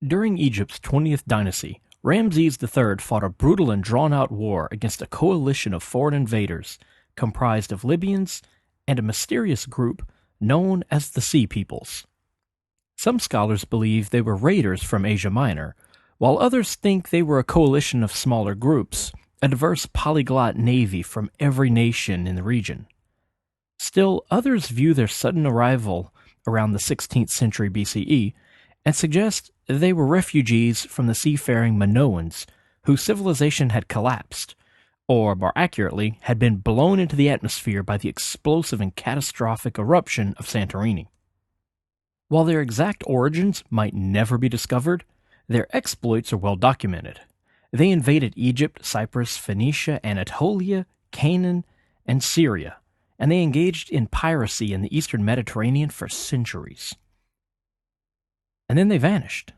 During Egypt's 20th dynasty, Ramses III fought a brutal and drawn-out war against a coalition of foreign invaders comprised of Libyans and a mysterious group known as the Sea Peoples. Some scholars believe they were raiders from Asia Minor, while others think they were a coalition of smaller groups, a diverse polyglot navy from every nation in the region. Still, others view their sudden arrival around the 16th century BCE and suggest they were refugees from the seafaring Minoans, whose civilization had collapsed, or more accurately, had been blown into the atmosphere by the explosive and catastrophic eruption of Santorini. While their exact origins might never be discovered, their exploits are well documented. They invaded Egypt, Cyprus, Phoenicia, Anatolia, Canaan, and Syria, and they engaged in piracy in the eastern Mediterranean for centuries. And then they vanished.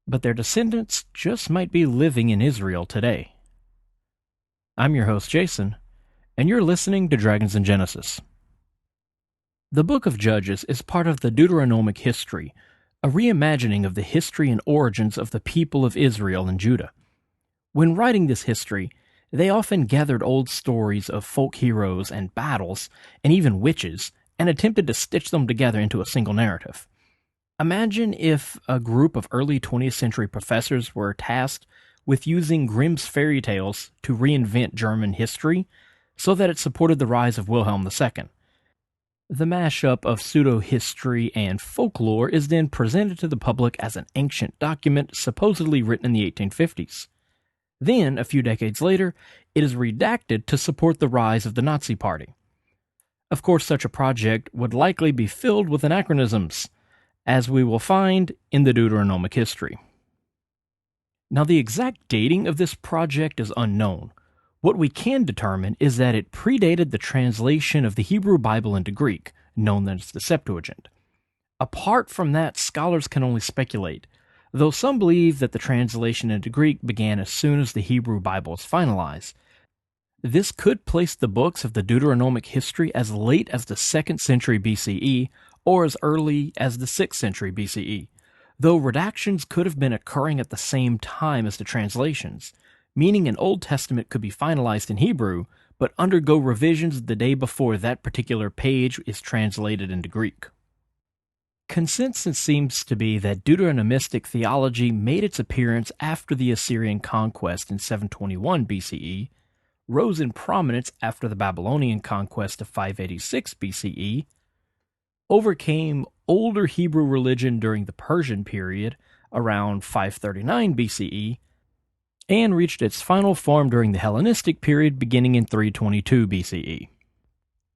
But their descendants just might be living in Israel today. I'm your host, Jason, and you're listening to Dragons in Genesis. The Book of Judges is part of the Deuteronomic history, a reimagining of the history and origins of the people of Israel and Judah. When writing this history, they often gathered old stories of folk heroes and battles, and even witches, and attempted to stitch them together into a single narrative. Imagine if a group of early 20th century professors were tasked with using Grimm's fairy tales to reinvent German history so that it supported the rise of Wilhelm II. The mashup of pseudo-history and folklore is then presented to the public as an ancient document supposedly written in the 1850s. Then, a few decades later, it is redacted to support the rise of the Nazi Party. Of course, such a project would likely be filled with anachronisms, as we will find in the Deuteronomic history. Now, the exact dating of this project is unknown. What we can determine is that it predated the translation of the Hebrew Bible into Greek, known as the Septuagint. Apart from that, scholars can only speculate, though some believe that the translation into Greek began as soon as the Hebrew Bible was finalized. This could place the books of the Deuteronomic history as late as the 2nd century BCE or as early as the 6th century BCE, though redactions could have been occurring at the same time as the translations, meaning an Old Testament could be finalized in Hebrew, but undergo revisions the day before that particular page is translated into Greek. Consensus seems to be that Deuteronomistic theology made its appearance after the Assyrian conquest in 721 BCE, rose in prominence after the Babylonian conquest of 586 BCE, overcame older Hebrew religion during the Persian period around 539 BCE, and reached its final form during the Hellenistic period beginning in 322 BCE.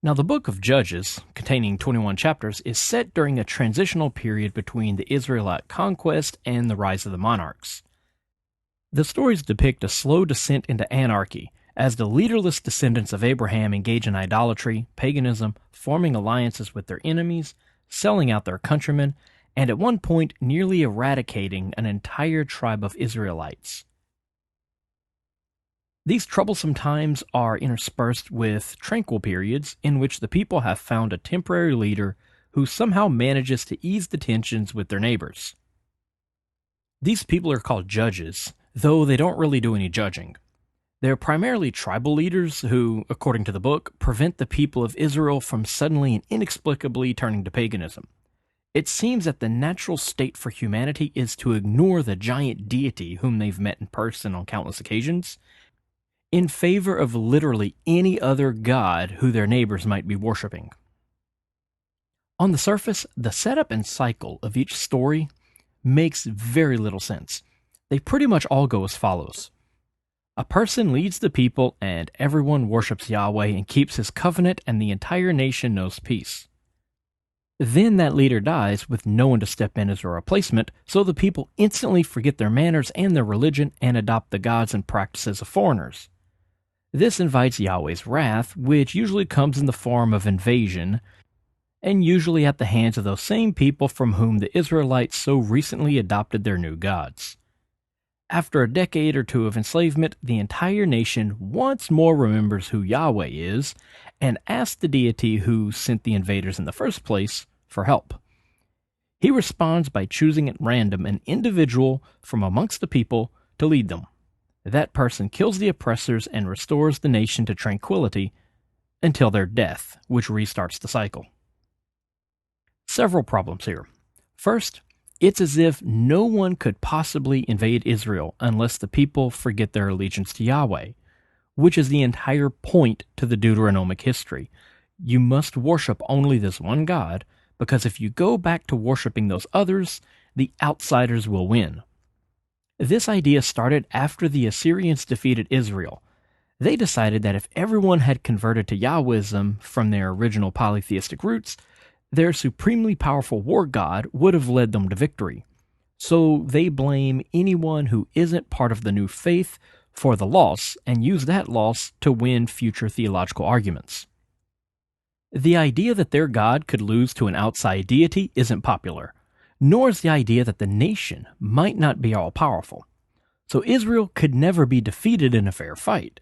Now, the Book of Judges, containing 21 chapters, is set during a transitional period between the Israelite conquest and the rise of the monarchs. The stories depict a slow descent into anarchy, as the leaderless descendants of Abraham engage in idolatry, paganism, forming alliances with their enemies, selling out their countrymen, and at one point nearly eradicating an entire tribe of Israelites. These troublesome times are interspersed with tranquil periods in which the people have found a temporary leader who somehow manages to ease the tensions with their neighbors. These people are called judges, though they don't really do any judging. They're primarily tribal leaders who, according to the book, prevent the people of Israel from suddenly and inexplicably turning to paganism. It seems that the natural state for humanity is to ignore the giant deity whom they've met in person on countless occasions, in favor of literally any other god who their neighbors might be worshipping. On the surface, the setup and cycle of each story makes very little sense. They pretty much all go as follows. A person leads the people and everyone worships Yahweh and keeps his covenant and the entire nation knows peace. Then that leader dies with no one to step in as a replacement, so the people instantly forget their manners and their religion and adopt the gods and practices of foreigners. This invites Yahweh's wrath, which usually comes in the form of invasion, and usually at the hands of those same people from whom the Israelites so recently adopted their new gods. After a decade or two of enslavement, the entire nation once more remembers who Yahweh is and asks the deity who sent the invaders in the first place for help. He responds by choosing at random an individual from amongst the people to lead them. That person kills the oppressors and restores the nation to tranquility until their death, which restarts the cycle. Several problems here. First, it's as if no one could possibly invade Israel unless the people forget their allegiance to Yahweh, which is the entire point to the Deuteronomic history. You must worship only this one God, because if you go back to worshiping those others, the outsiders will win. This idea started after the Assyrians defeated Israel. They decided that if everyone had converted to Yahwism from their original polytheistic roots, their supremely powerful war god would have led them to victory. So they blame anyone who isn't part of the new faith for the loss and use that loss to win future theological arguments. The idea that their god could lose to an outside deity isn't popular, nor is the idea that the nation might not be all-powerful. So Israel could never be defeated in a fair fight.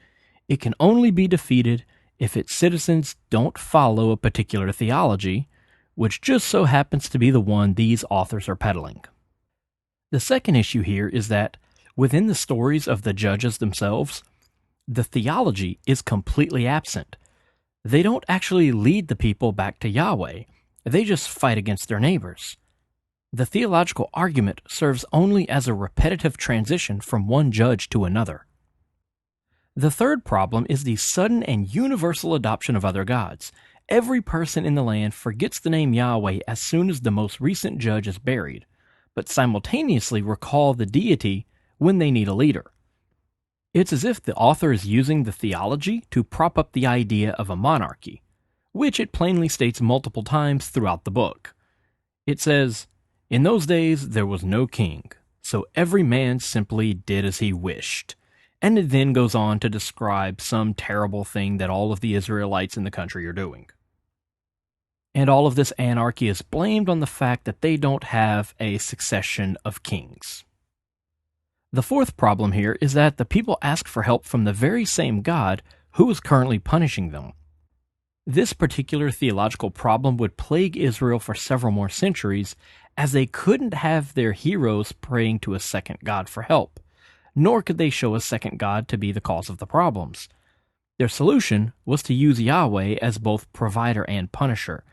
It can only be defeated if its citizens don't follow a particular theology, which just so happens to be the one these authors are peddling. The second issue here is that, within the stories of the judges themselves, the theology is completely absent. They don't actually lead the people back to Yahweh, they just fight against their neighbors. The theological argument serves only as a repetitive transition from one judge to another. The third problem is the sudden and universal adoption of other gods. Every person in the land forgets the name Yahweh as soon as the most recent judge is buried, but simultaneously recall the deity when they need a leader. It's as if the author is using the theology to prop up the idea of a monarchy, which it plainly states multiple times throughout the book. It says, "In those days there was no king, so every man simply did as he wished." And it then goes on to describe some terrible thing that all of the Israelites in the country are doing. And all of this anarchy is blamed on the fact that they don't have a succession of kings. The fourth problem here is that the people ask for help from the very same God who is currently punishing them. This particular theological problem would plague Israel for several more centuries, as they couldn't have their heroes praying to a second God for help, nor could they show a second God to be the cause of the problems. Their solution was to use Yahweh as both provider and punisher,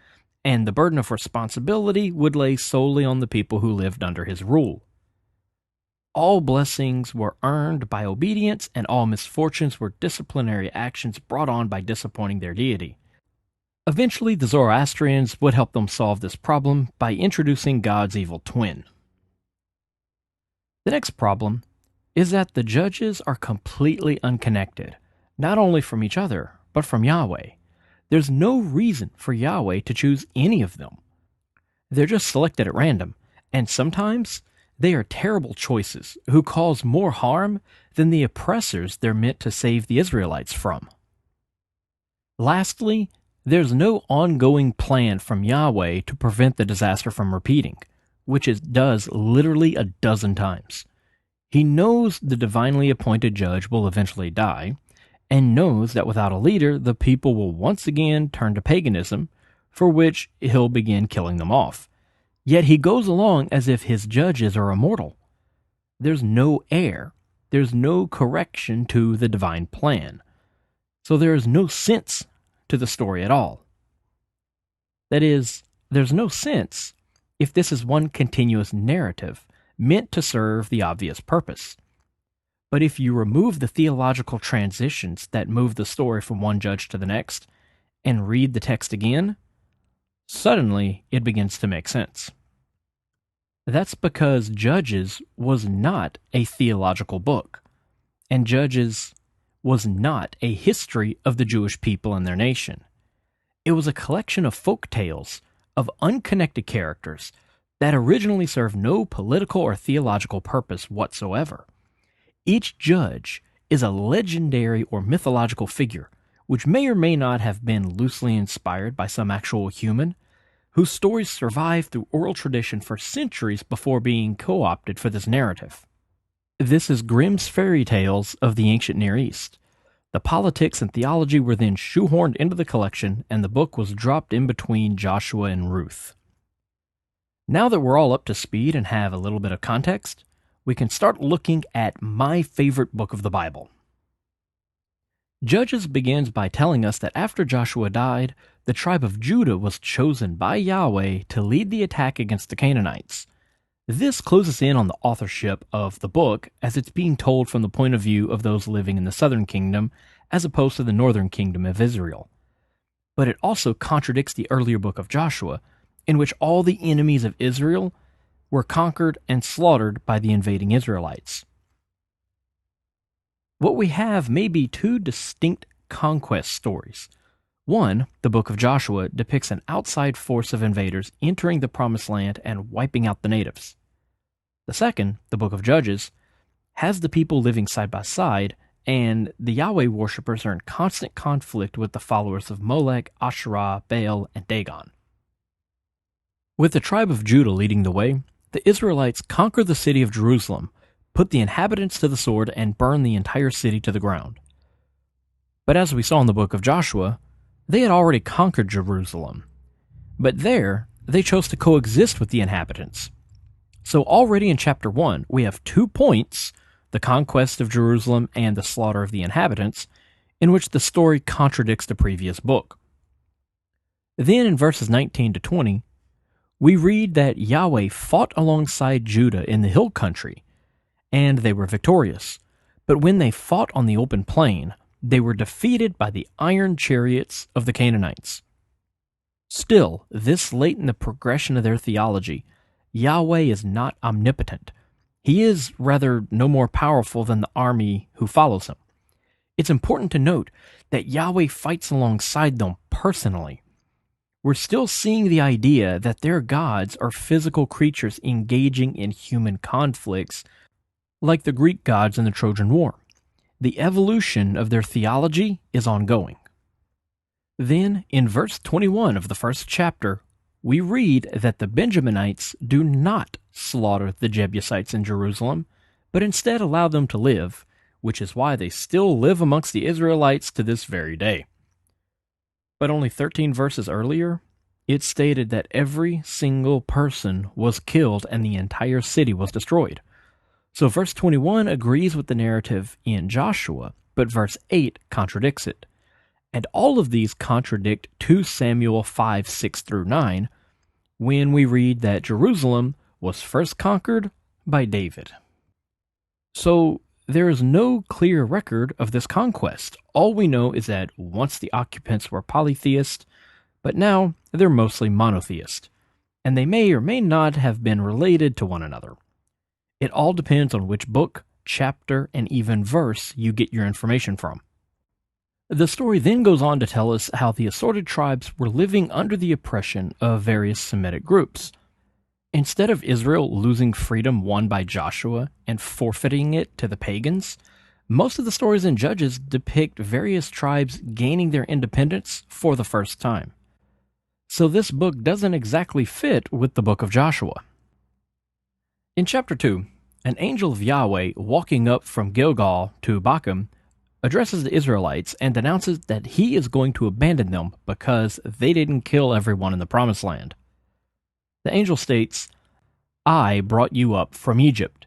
and the burden of responsibility would lay solely on the people who lived under his rule. All blessings were earned by obedience, and all misfortunes were disciplinary actions brought on by disappointing their deity. Eventually, the Zoroastrians would help them solve this problem by introducing God's evil twin. The next problem is that the judges are completely unconnected, not only from each other, but from Yahweh. There's no reason for Yahweh to choose any of them. They're just selected at random, and sometimes they are terrible choices who cause more harm than the oppressors they're meant to save the Israelites from. Lastly, there's no ongoing plan from Yahweh to prevent the disaster from repeating, which it does literally a dozen times. He knows the divinely appointed judge will eventually die, and knows that without a leader, the people will once again turn to paganism, for which he'll begin killing them off. Yet he goes along as if his judges are immortal. There's no heir. There's no correction to the divine plan. So there is no sense to the story at all. That is, there's no sense if this is one continuous narrative meant to serve the obvious purpose. But if you remove the theological transitions that move the story from one judge to the next, and read the text again, suddenly it begins to make sense. That's because Judges was not a theological book, and Judges was not a history of the Jewish people and their nation. It was a collection of folk tales of unconnected characters that originally served no political or theological purpose whatsoever. Each judge is a legendary or mythological figure, which may or may not have been loosely inspired by some actual human, whose stories survived through oral tradition for centuries before being co-opted for this narrative. This is Grimm's fairy tales of the ancient Near East. The politics and theology were then shoehorned into the collection, and the book was dropped in between Joshua and Ruth. Now that we're all up to speed and have a little bit of context, we can start looking at my favorite book of the Bible. Judges begins by telling us that after Joshua died, the tribe of Judah was chosen by Yahweh to lead the attack against the Canaanites. This closes in on the authorship of the book, as it's being told from the point of view of those living in the southern kingdom, as opposed to the northern kingdom of Israel. But it also contradicts the earlier book of Joshua, in which all the enemies of Israel were conquered and slaughtered by the invading Israelites. What we have may be two distinct conquest stories. One, the book of Joshua, depicts an outside force of invaders entering the promised land and wiping out the natives. The second, the book of Judges, has the people living side by side, and the Yahweh worshippers are in constant conflict with the followers of Molech, Asherah, Baal, and Dagon. With the tribe of Judah leading the way, the Israelites conquer the city of Jerusalem, put the inhabitants to the sword, and burn the entire city to the ground. But as we saw in the book of Joshua, they had already conquered Jerusalem. But there, they chose to coexist with the inhabitants. So already in chapter 1, we have 2 points, the conquest of Jerusalem and the slaughter of the inhabitants, in which the story contradicts the previous book. Then in verses 19 to 20, we read that Yahweh fought alongside Judah in the hill country, and they were victorious. But when they fought on the open plain, they were defeated by the iron chariots of the Canaanites. Still, this late in the progression of their theology, Yahweh is not omnipotent. He is, rather, no more powerful than the army who follows him. It's important to note that Yahweh fights alongside them personally. We're still seeing the idea that their gods are physical creatures engaging in human conflicts, like the Greek gods in the Trojan War. The evolution of their theology is ongoing. Then, in verse 21 of the first chapter, we read that the Benjaminites do not slaughter the Jebusites in Jerusalem, but instead allow them to live, which is why they still live amongst the Israelites to this very day. But only 13 verses earlier, it stated that every single person was killed and the entire city was destroyed. So verse 21 agrees with the narrative in Joshua, but verse 8 contradicts it. And all of these contradict 2 Samuel 5, 6 through 9, when we read that Jerusalem was first conquered by David. So there is no clear record of this conquest. All we know is that once the occupants were polytheist, but now they're mostly monotheist, and they may or may not have been related to one another. It all depends on which book, chapter, and even verse you get your information from. The story then goes on to tell us how the assorted tribes were living under the oppression of various Semitic groups. Instead of Israel losing freedom won by Joshua and forfeiting it to the pagans, most of the stories in Judges depict various tribes gaining their independence for the first time. So this book doesn't exactly fit with the book of Joshua. In chapter 2, an angel of Yahweh walking up from Gilgal to Bochum addresses the Israelites and announces that he is going to abandon them because they didn't kill everyone in the promised land. The angel states, "I brought you up from Egypt,"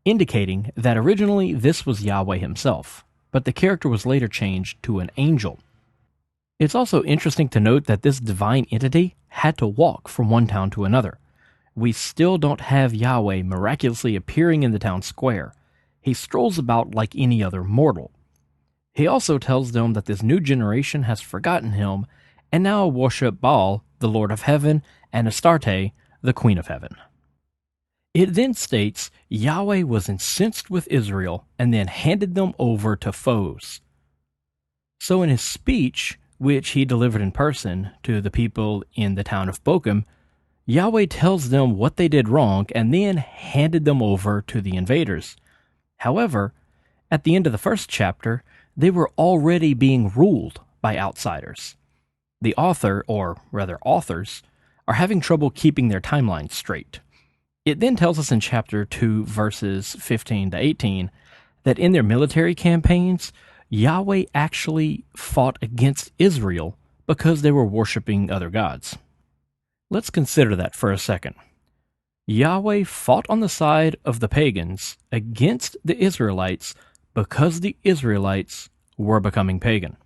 indicating that originally this was Yahweh himself, but the character was later changed to an angel. It's also interesting to note that this divine entity had to walk from one town to another. We still don't have Yahweh miraculously appearing in the town square. He strolls about like any other mortal. He also tells them that this new generation has forgotten him and now worship Baal, the Lord of Heaven, and Astarte, the Queen of Heaven. It then states Yahweh was incensed with Israel and then handed them over to foes. So in his speech, which he delivered in person to the people in the town of Bochum, Yahweh tells them what they did wrong and then handed them over to the invaders. However, at the end of the first chapter, they were already being ruled by outsiders. The author, or rather authors, are having trouble keeping their timelines straight. It then tells us in chapter 2, verses 15 to 18, that in their military campaigns, Yahweh actually fought against Israel because they were worshiping other gods. Let's consider that for a second. Yahweh fought on the side of the pagans against the Israelites because the Israelites were becoming pagan.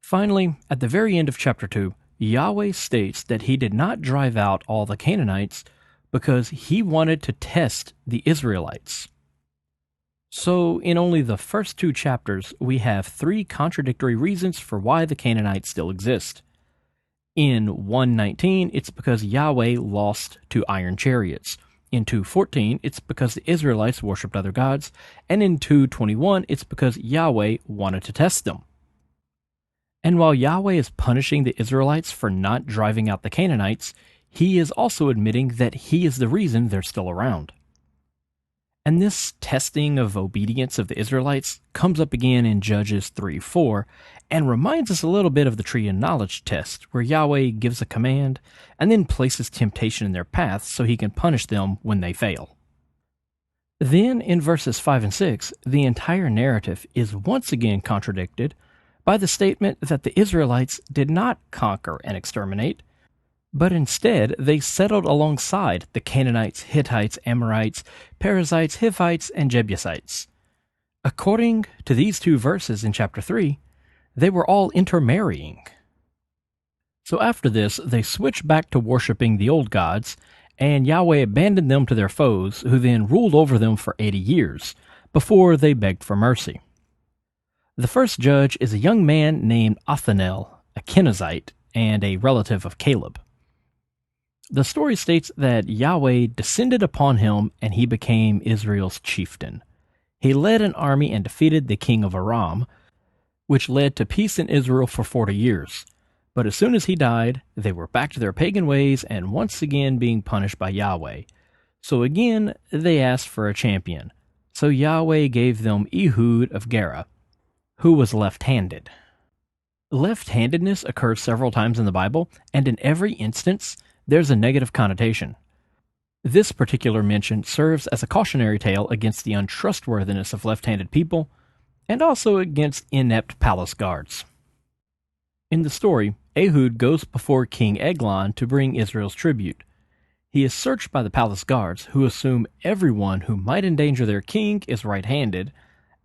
Finally, at the very end of chapter 2, Yahweh states that he did not drive out all the Canaanites because he wanted to test the Israelites. So, in only the first 2 chapters, we have 3 contradictory reasons for why the Canaanites still exist. In 1:19, it's because Yahweh lost to iron chariots. In 2:14, it's because the Israelites worshipped other gods. And in 2:21, it's because Yahweh wanted to test them. And while Yahweh is punishing the Israelites for not driving out the Canaanites, he is also admitting that he is the reason they're still around. And this testing of obedience of the Israelites comes up again in Judges 3:4 and reminds us a little bit of the tree of knowledge test, where Yahweh gives a command and then places temptation in their path so he can punish them when they fail. Then in verses 5 and 6, the entire narrative is once again contradicted by the statement that the Israelites did not conquer and exterminate, but instead they settled alongside the Canaanites, Hittites, Amorites, Perizzites, Hivites, and Jebusites. According to these 2 verses in chapter 3, they were all intermarrying. So after this, they switched back to worshiping the old gods, and Yahweh abandoned them to their foes, who then ruled over them for 80 years, before they begged for mercy. The first judge is a young man named Othniel, a Kenizzite, and a relative of Caleb. The story states that Yahweh descended upon him and he became Israel's chieftain. He led an army and defeated the king of Aram, which led to peace in Israel for 40 years. But as soon as he died, they were back to their pagan ways and once again being punished by Yahweh. So again, they asked for a champion. So Yahweh gave them Ehud of Gera, who was left-handed. Left-handedness occurs several times in the Bible, and in every instance, there's a negative connotation. This particular mention serves as a cautionary tale against the untrustworthiness of left-handed people, and also against inept palace guards. In the story, Ehud goes before King Eglon to bring Israel's tribute. He is searched by the palace guards, who assume everyone who might endanger their king is right-handed,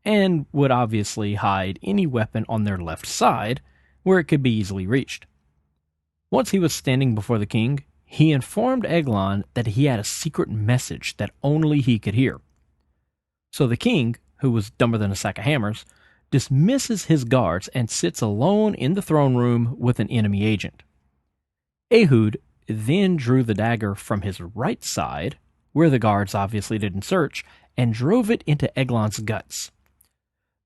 and would obviously hide any weapon on their left side, where it could be easily reached. Once he was standing before the king, he informed Eglon that he had a secret message that only he could hear. So the king, who was dumber than a sack of hammers, dismisses his guards and sits alone in the throne room with an enemy agent. Ehud then drew the dagger from his right side, where the guards obviously didn't search, and drove it into Eglon's guts.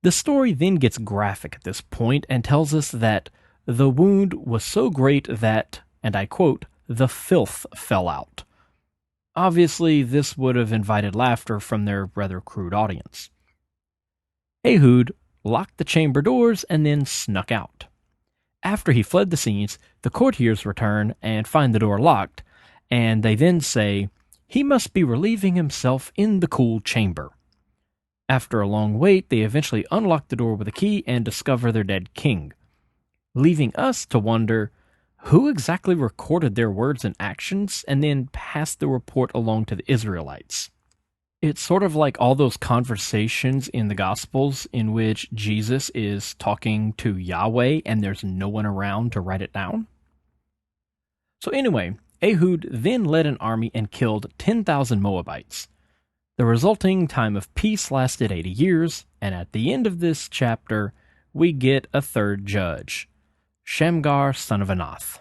The story then gets graphic at this point and tells us that the wound was so great that, and I quote, the filth fell out. Obviously, this would have invited laughter from their rather crude audience. Ehud locked the chamber doors and then snuck out. After he fled the scenes, the courtiers return and find the door locked, and they then say, he must be relieving himself in the cool chamber. After a long wait, they eventually unlock the door with a key and discover their dead king, leaving us to wonder who exactly recorded their words and actions and then passed the report along to the Israelites. It's sort of like all those conversations in the Gospels in which Jesus is talking to Yahweh and there's no one around to write it down. So anyway, Ehud then led an army and killed 10,000 Moabites. The resulting time of peace lasted 80 years, and at the end of this chapter, we get a third judge, Shamgar, son of Anath.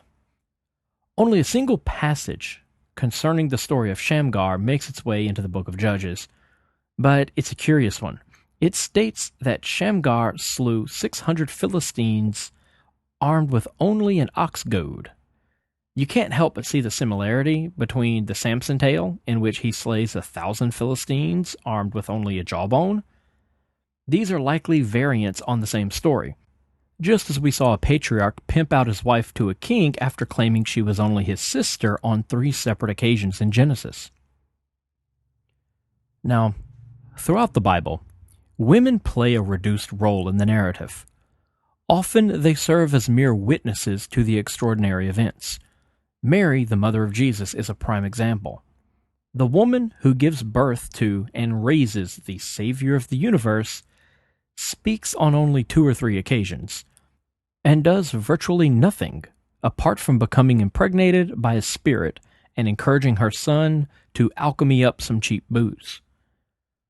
Only a single passage concerning the story of Shamgar makes its way into the book of Judges, but it's a curious one. It states that Shamgar slew 600 Philistines armed with only an ox goad. You can't help but see the similarity between the Samson tale, in which he slays 1,000 Philistines armed with only a jawbone. These are likely variants on the same story, just as we saw a patriarch pimp out his wife to a king after claiming she was only his sister on 3 separate occasions in Genesis. Now, throughout the Bible, women play a reduced role in the narrative. Often they serve as mere witnesses to the extraordinary events. Mary, the mother of Jesus, is a prime example. The woman who gives birth to and raises the Savior of the universe speaks on only 2 or 3 occasions, and does virtually nothing apart from becoming impregnated by a spirit and encouraging her son to alchemy up some cheap booze.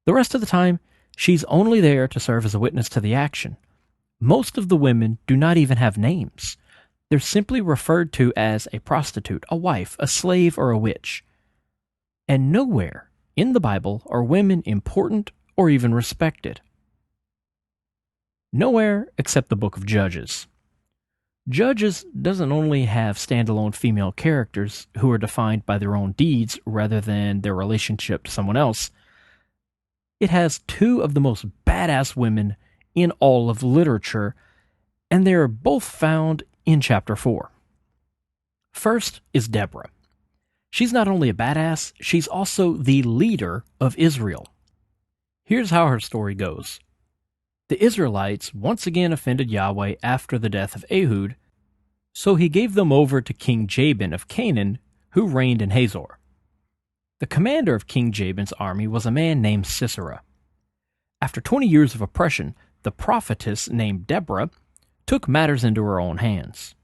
The rest of the time, she's only there to serve as a witness to the action. Most of the women do not even have names. They're simply referred to as a prostitute, a wife, a slave, or a witch. And nowhere in the Bible are women important or even respected. Nowhere except the book of Judges. Judges doesn't only have standalone female characters who are defined by their own deeds rather than their relationship to someone else. It has 2 of the most badass women in all of literature, and they are both found in chapter 4. First is Deborah. She's not only a badass, she's also the leader of Israel. Here's how her story goes. The Israelites once again offended Yahweh after the death of Ehud, so he gave them over to King Jabin of Canaan, who reigned in Hazor. The commander of King Jabin's army was a man named Sisera. After 20 years of oppression, the prophetess named Deborah took matters into her own hands.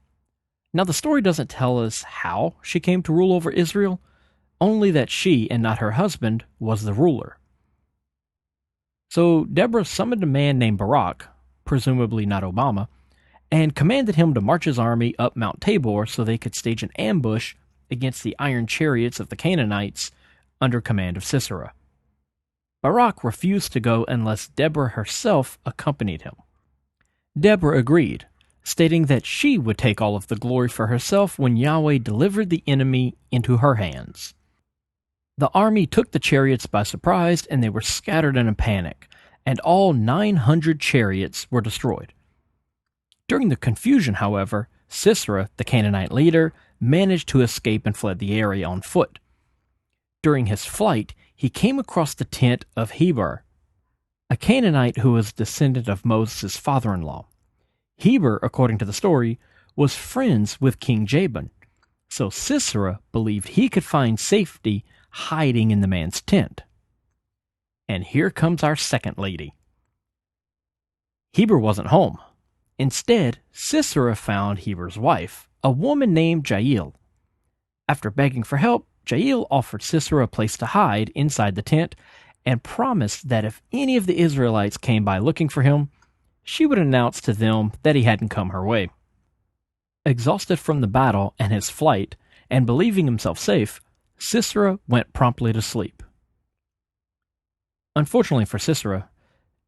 Now the story doesn't tell us how she came to rule over Israel, only that she and not her husband was the ruler. So Deborah summoned a man named Barak, presumably not Obama, and commanded him to march his army up Mount Tabor so they could stage an ambush against the iron chariots of the Canaanites under command of Sisera. Barak refused to go unless Deborah herself accompanied him. Deborah agreed, stating that she would take all of the glory for herself when Yahweh delivered the enemy into her hands. The army took the chariots by surprise, and they were scattered in a panic, and all 900 chariots were destroyed. During the confusion, however, Sisera, the Canaanite leader, managed to escape and fled the area on foot. During his flight, he came across the tent of Heber, a Canaanite who was a descendant of Moses' father-in-law. Heber, according to the story, was friends with King Jabin, so Sisera believed he could find safety hiding in the man's tent. And here comes our second lady. Heber wasn't home. Instead, Sisera found Heber's wife, a woman named Jael. After begging for help, Jael offered Sisera a place to hide inside the tent and promised that if any of the Israelites came by looking for him, she would announce to them that he hadn't come her way. Exhausted from the battle and his flight, and believing himself safe, Sisera went promptly to sleep. Unfortunately for Sisera,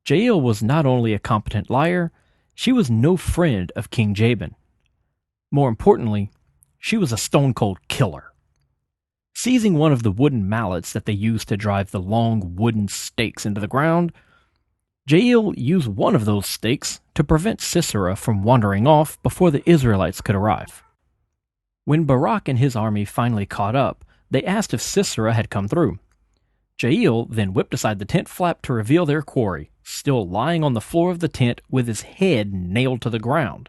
Jael was not only a competent liar, she was no friend of King Jabin. More importantly, she was a stone-cold killer. Seizing one of the wooden mallets that they used to drive the long wooden stakes into the ground, Jael used one of those stakes to prevent Sisera from wandering off before the Israelites could arrive. When Barak and his army finally caught up, they asked if Sisera had come through. Jael then whipped aside the tent flap to reveal their quarry, still lying on the floor of the tent with his head nailed to the ground.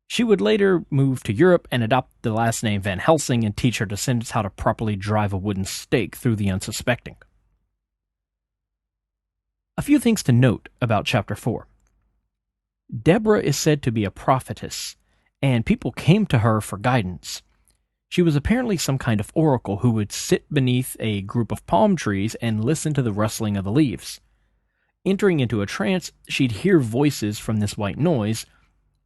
She would later move to Europe and adopt the last name Van Helsing and teach her descendants how to properly drive a wooden stake through the unsuspecting. A few things to note about chapter 4. Deborah is said to be a prophetess, and people came to her for guidance. She was apparently some kind of oracle who would sit beneath a group of palm trees and listen to the rustling of the leaves. Entering into a trance, she'd hear voices from this white noise,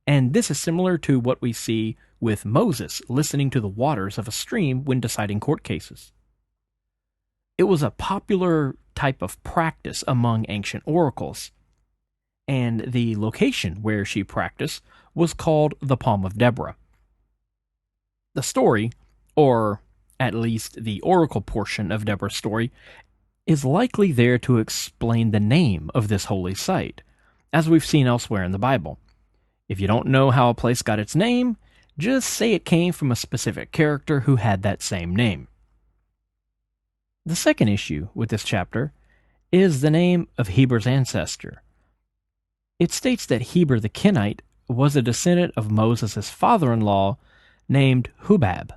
and this is similar to what we see with Moses listening to the waters of a stream when deciding court cases. It was a popular type of practice among ancient oracles, and the location where she practiced was called the Palm of Deborah. The story, or at least the oracle portion of Deborah's story, is likely there to explain the name of this holy site, as we've seen elsewhere in the Bible. If you don't know how a place got its name, just say it came from a specific character who had that same name. The second issue with this chapter is the name of Heber's ancestor. It states that Heber the Kenite was a descendant of Moses' father-in-law named Hubab,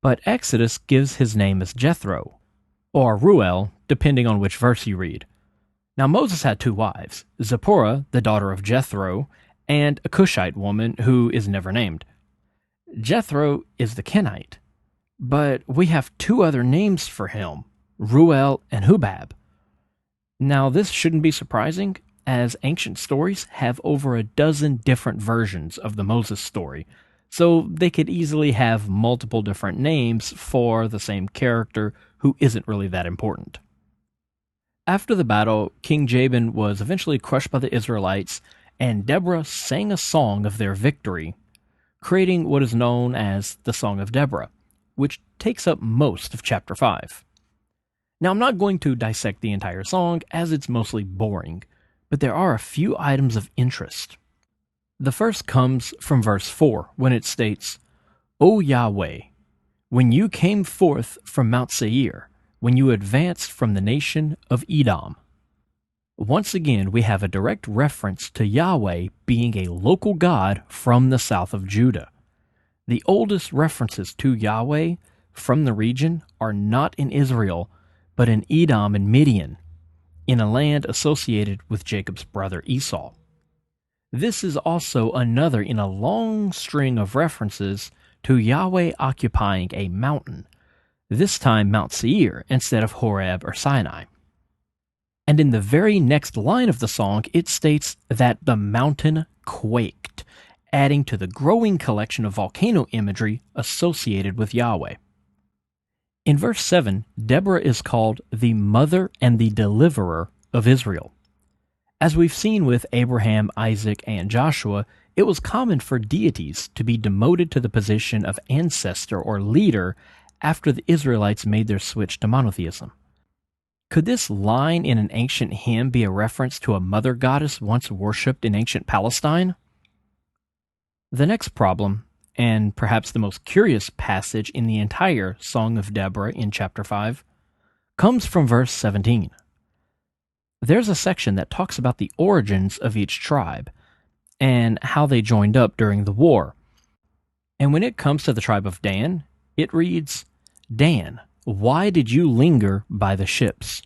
but Exodus gives his name as Jethro, or Ruel, depending on which verse you read. Now Moses had two wives, Zipporah, the daughter of Jethro, and a Cushite woman who is never named. Jethro is the Kenite, but we have two other names for him, Ruel and Hubab. Now this shouldn't be surprising, as ancient stories have over a dozen different versions of the Moses story, so they could easily have multiple different names for the same character who isn't really that important. After the battle, King Jabin was eventually crushed by the Israelites, and Deborah sang a song of their victory, creating what is known as the Song of Deborah, which takes up most of chapter 5. Now, I'm not going to dissect the entire song, as it's mostly boring, but there are a few items of interest. The first comes from verse 4, when it states, O Yahweh, when you came forth from Mount Seir, when you advanced from the nation of Edom. Once again, we have a direct reference to Yahweh being a local god from the south of Judah. The oldest references to Yahweh from the region are not in Israel, but in Edom and Midian, in a land associated with Jacob's brother Esau. This is also another in a long string of references to Yahweh occupying a mountain, this time Mount Seir instead of Horeb or Sinai. And in the very next line of the song, it states that the mountain quaked, adding to the growing collection of volcano imagery associated with Yahweh. In verse 7, Deborah is called the mother and the deliverer of Israel. As we've seen with Abraham, Isaac, and Joshua, it was common for deities to be demoted to the position of ancestor or leader after the Israelites made their switch to monotheism. Could this line in an ancient hymn be a reference to a mother goddess once worshipped in ancient Palestine? The next problem, and perhaps the most curious passage in the entire Song of Deborah in chapter 5, comes from verse 17. There's a section that talks about the origins of each tribe and how they joined up during the war. And when it comes to the tribe of Dan, it reads, Dan, why did you linger by the ships?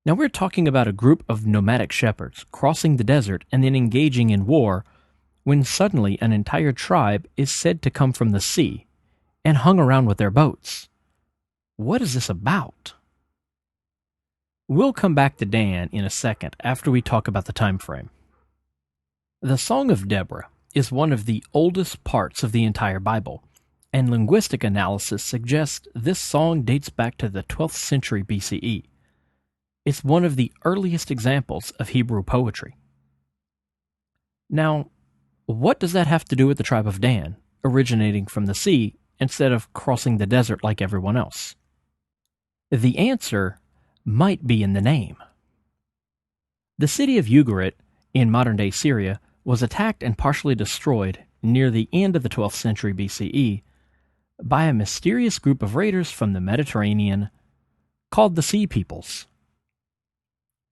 Now we're talking about a group of nomadic shepherds crossing the desert and then engaging in war, when suddenly an entire tribe is said to come from the sea and hung around with their boats. What is this about? We'll come back to Dan in a second after we talk about the time frame. The Song of Deborah is one of the oldest parts of the entire Bible, and linguistic analysis suggests this song dates back to the 12th century BCE. It's one of the earliest examples of Hebrew poetry. Now, what does that have to do with the tribe of Dan, originating from the sea instead of crossing the desert like everyone else? The answer might be in the name. The city of Ugarit, in modern-day Syria, was attacked and partially destroyed near the end of the 12th century BCE by a mysterious group of raiders from the Mediterranean called the Sea Peoples.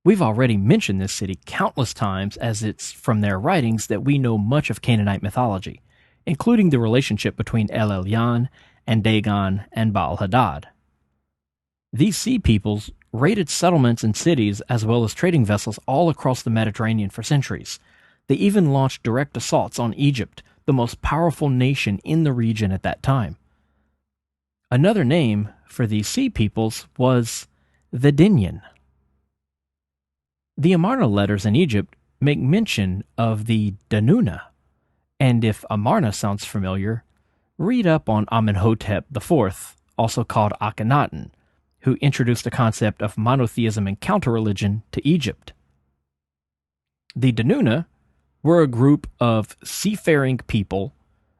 We've already mentioned this city countless times, as it's from their writings that we know much of Canaanite mythology, including the relationship between El Elyon and Dagon and Baal Hadad. These Sea Peoples raided settlements and cities as well as trading vessels all across the Mediterranean for centuries. They even launched direct assaults on Egypt, the most powerful nation in the region at that time. Another name for these Sea Peoples was the Dinyan. The Amarna letters in Egypt make mention of the Danuna, and if Amarna sounds familiar, read up on Amenhotep IV, also called Akhenaten, who introduced the concept of monotheism and counter-religion to Egypt. The Danuna were a group of seafaring people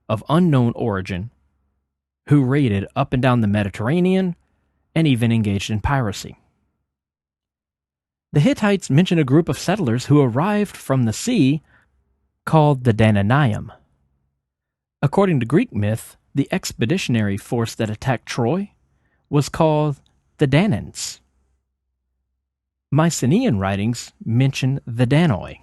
of unknown origin who raided up and down the Mediterranean and even engaged in piracy. The Hittites mention a group of settlers who arrived from the sea called the Dananaim. According to Greek myth, the expeditionary force that attacked Troy was called the Danans. Mycenaean writings mention the Danoi.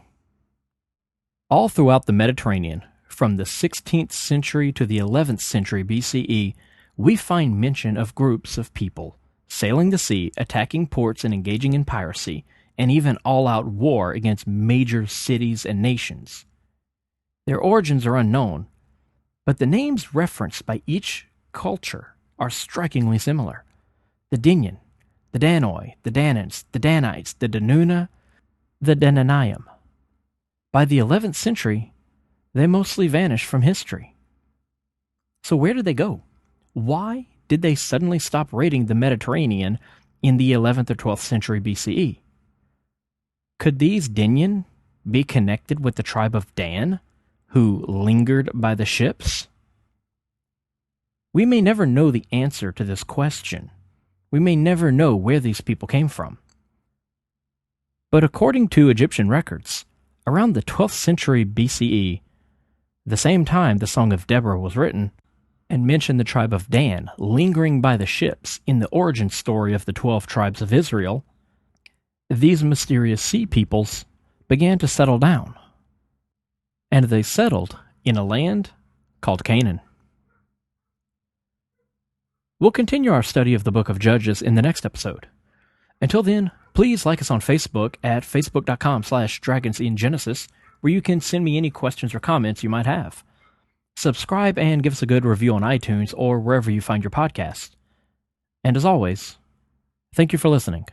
All throughout the Mediterranean, from the 16th century to the 11th century BCE, we find mention of groups of people sailing the sea, attacking ports, and engaging in piracy, and even all-out war against major cities and nations. Their origins are unknown, but the names referenced by each culture are strikingly similar. The Dinyan, the Danoi, the Danans, the Danites, the Danuna, the Dananayim. By the 11th century, they mostly vanished from history. So where did they go? Why did they suddenly stop raiding the Mediterranean in the 11th or 12th century BCE? Could these Dinyan be connected with the tribe of Dan, who lingered by the ships? We may never know the answer to this question. We may never know where these people came from. But according to Egyptian records, around the 12th century BCE, the same time the Song of Deborah was written, and mentioned the tribe of Dan lingering by the ships in the origin story of the 12 tribes of Israel, these mysterious sea peoples began to settle down. And they settled in a land called Canaan. We'll continue our study of the book of Judges in the next episode. Until then, please like us on Facebook at facebook.com/dragonsingenesis, where you can send me any questions or comments you might have. Subscribe and give us a good review on iTunes or wherever you find your podcast. And as always, thank you for listening.